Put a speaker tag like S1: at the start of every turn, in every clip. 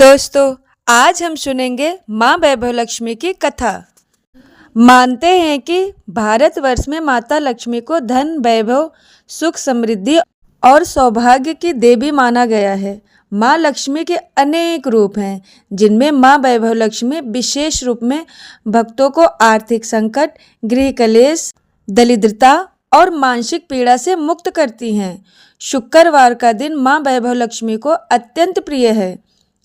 S1: दोस्तों, आज हम सुनेंगे माँ वैभव लक्ष्मी की कथा। मानते हैं कि भारतवर्ष में माता लक्ष्मी को धन, वैभव, सुख, समृद्धि और सौभाग्य की देवी माना गया है। माँ लक्ष्मी के अनेक रूप हैं, जिनमें माँ वैभव लक्ष्मी विशेष रूप में भक्तों को आर्थिक संकट, गृह कलेश, दरिद्रता और मानसिक पीड़ा से मुक्त करती हैं। शुक्रवार का दिन माँ वैभव लक्ष्मी को अत्यंत प्रिय है।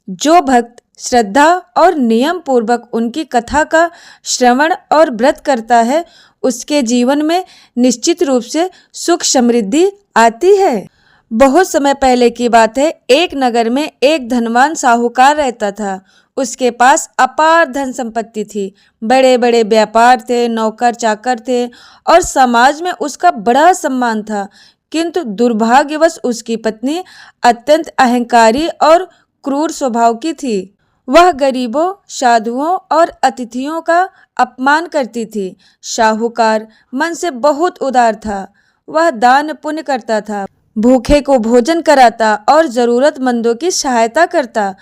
S1: जो भक्त श्रद्धा और नियम पूर्वक उनकी कथा का श्रवण और व्रत करता है, उसके जीवन में निश्चित रूप से सुख समृद्धि आती है। बहुत समय पहले की बात है। एक नगर में एक धनवान साहूकार रहता था। उसके पास अपार धन संपत्ति थी, बड़े बड़े व्यापार थे, नौकर चाकर थे और समाज में उसका बड़ा सम्मान था। किंतु दुर्भाग्यवश उसकी पत्नी अत्यंत अहंकारी और क्रूर स्वभाव की थी। वह गरीबों, साधुओं और अतिथियों का अपमान करती थी। साहूकार मन से बहुत उदार था। वह दान पुण्य करता था, भूखे को भोजन कराता और जरूरतमंदों की सहायता करता,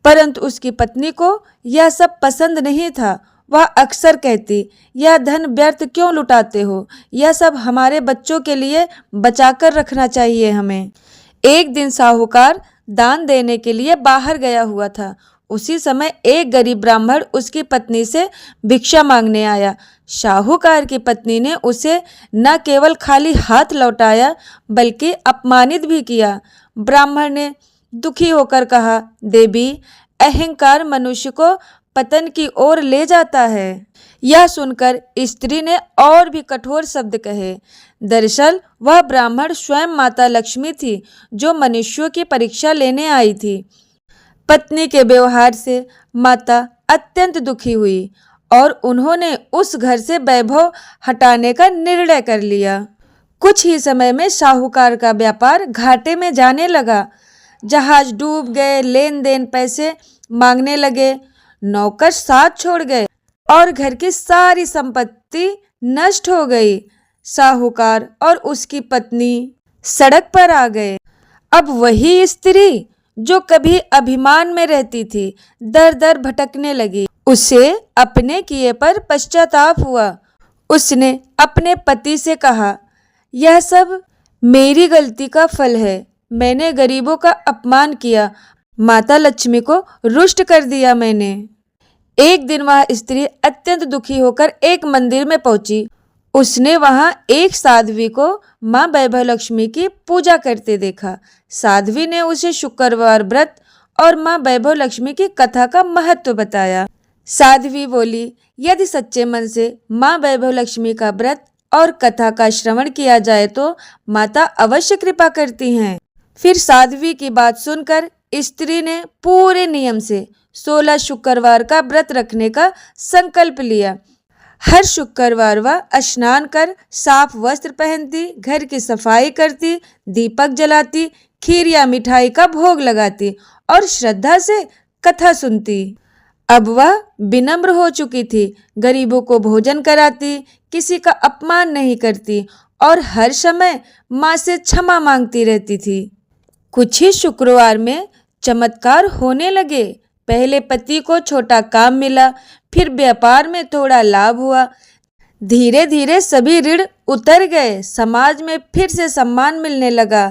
S1: परंतु उसकी पत्नी को यह सब पसंद नहीं था। वह अक्सर कहती, यह धन व्यर्थ क्यों लुटाते हो? यह सब हमारे बच्चों के लिए बचाकर रखना चाहिए हमें। एक दिन साहूकार दान देने के लिए बाहर गया हुआ था। उसी समय एक गरीब ब्राह्मण उसकी पत्नी से भिक्षा मांगने आया। साहूकार की पत्नी ने उसे न केवल खाली हाथ लौटाया, बल्कि अपमानित भी किया। ब्राह्मण ने दुखी होकर कहा, देवी, अहंकार मनुष्य को पतन की ओर ले जाता है। यह सुनकर स्त्री ने और भी कठोर शब्द कहे। दरअसल वह ब्राह्मण स्वयं माता लक्ष्मी थी, जो मनुष्यों की परीक्षा लेने आई थी। पत्नी के व्यवहार से माता अत्यंत दुखी हुई और उन्होंने उस घर से वैभव हटाने का निर्णय कर लिया। कुछ ही समय में साहूकार का व्यापार घाटे में जाने लगा। जहाज डूब गए, लेन देन पैसे मांगने लगे, नौकर साथ छोड़ गए और घर की सारी संपत्ति नष्ट हो गई। साहूकार और उसकी पत्नी सड़क पर आ गए। अब वही स्त्री जो कभी अभिमान में रहती थी, दर दर भटकने लगी। उसे अपने किए पर पश्चाताप हुआ। उसने अपने पति से कहा, यह सब मेरी गलती का फल है। मैंने गरीबों का अपमान किया, माता लक्ष्मी को रुष्ट कर दिया मैंने। एक दिन वह स्त्री अत्यंत दुखी होकर एक मंदिर में पहुंची। उसने वहां एक साध्वी को मां वैभव लक्ष्मी की पूजा करते देखा। साध्वी ने उसे शुक्रवार व्रत और मां वैभव लक्ष्मी की कथा का महत्व बताया। साध्वी बोली, यदि सच्चे मन से मां वैभव लक्ष्मी का व्रत और कथा का श्रवण किया जाए तो माता अवश्य कृपा करती हैं। फिर साध्वी की बात सुनकर स्त्री ने पूरे नियम से 16 शुक्रवार का व्रत रखने का संकल्प लिया। हर शुक्रवार वह स्नान कर साफ वस्त्र पहनती, घर की सफाई करती, दीपक जलाती, खीर या मिठाई का भोग लगाती और श्रद्धा से कथा सुनती। अब वह विनम्र हो चुकी थी, गरीबों को भोजन कराती, किसी का अपमान नहीं करती और हर समय माँ से क्षमा मांगती रहती थी। कुछ ही शुक्रवार में चमत्कार होने लगे। पहले पति को छोटा काम मिला, फिर व्यापार में थोड़ा लाभ हुआ। धीरे धीरे सभी ऋण उतर गए, समाज में फिर से सम्मान मिलने लगा।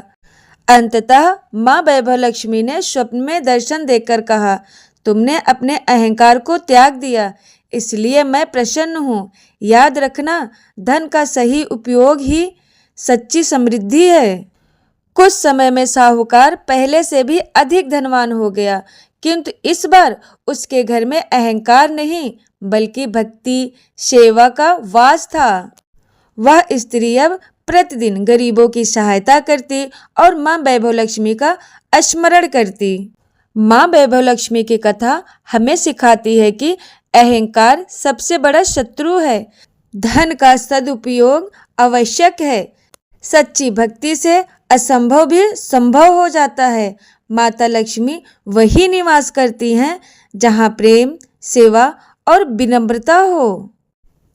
S1: अंततः माँ वैभव लक्ष्मी ने स्वप्न में दर्शन देकर कहा, तुमने अपने अहंकार को त्याग दिया, इसलिए मैं प्रसन्न हूँ। याद रखना, धन का सही उपयोग ही सच्ची समृद्धि है। कुछ समय में साहूकार पहले से भी अधिक धनवान हो गया, किंतु इस बार उसके घर में अहंकार नहीं बल्कि भक्ति, सेवा का वास था। वह स्त्री अब प्रतिदिन गरीबों की सहायता करती और मां वैभव लक्ष्मी का स्मरण करती। मां वैभव लक्ष्मी की कथा हमें सिखाती है कि अहंकार सबसे बड़ा शत्रु है। धन का सदुपयोग आवश्यक है। सच्ची भक्ति से असंभव भी संभव हो जाता है। माता लक्ष्मी वही निवास करती हैं जहाँ प्रेम, सेवा और विनम्रता हो।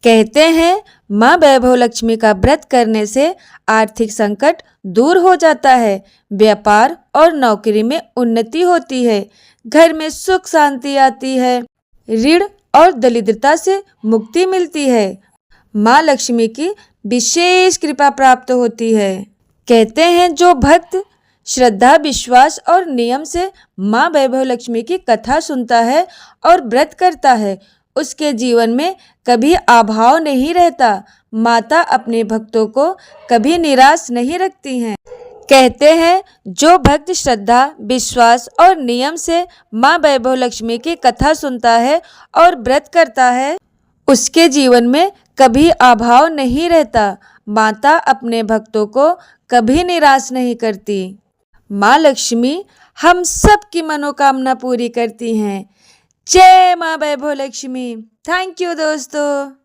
S1: कहते हैं, माँ वैभव लक्ष्मी का व्रत करने से आर्थिक संकट दूर हो जाता है, व्यापार और नौकरी में उन्नति होती है, घर में सुख शांति आती है, ऋण और दरिद्रता से मुक्ति मिलती है। माँ लक्ष्मी की विशेष कृपा प्राप्त होती है। कहते हैं जो भक्त श्रद्धा, विश्वास और नियम से माँ वैभव लक्ष्मी की कथा सुनता है और व्रत करता है, उसके जीवन में कभी अभाव नहीं रहता। माता अपने भक्तों को कभी निराश नहीं रखती हैं। कहते हैं जो भक्त श्रद्धा, विश्वास और नियम से माँ वैभव लक्ष्मी की कथा सुनता है और व्रत करता है, उसके जीवन में कभी अभाव नहीं रहता। माता अपने भक्तों को कभी निराश नहीं करती। माँ लक्ष्मी हम सब की मनोकामना पूरी करती हैं। जय माँ वैभव लक्ष्मी। थैंक यू दोस्तों।